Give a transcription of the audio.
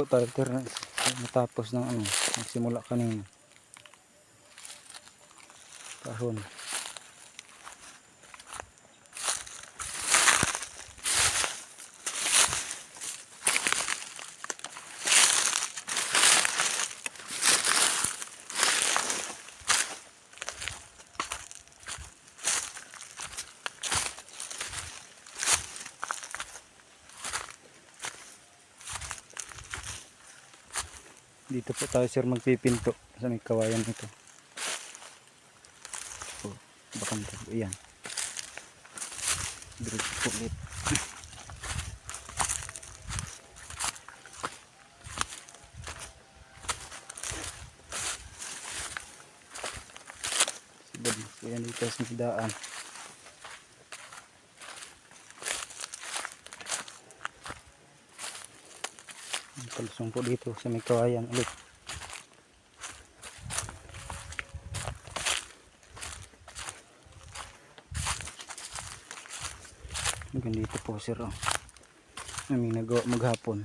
po tayo natapos ng nagsimula kanina. Kahon. Dito po tayo sir magpipinto sa may kawayan ito. Oh, baka nito po yan. Diretso po ulit. Sibad po yan dito sa may daan. Kalusong po dito sa may kawayan ulit. Hanggang dito po sir. Namin nagawa maghapon.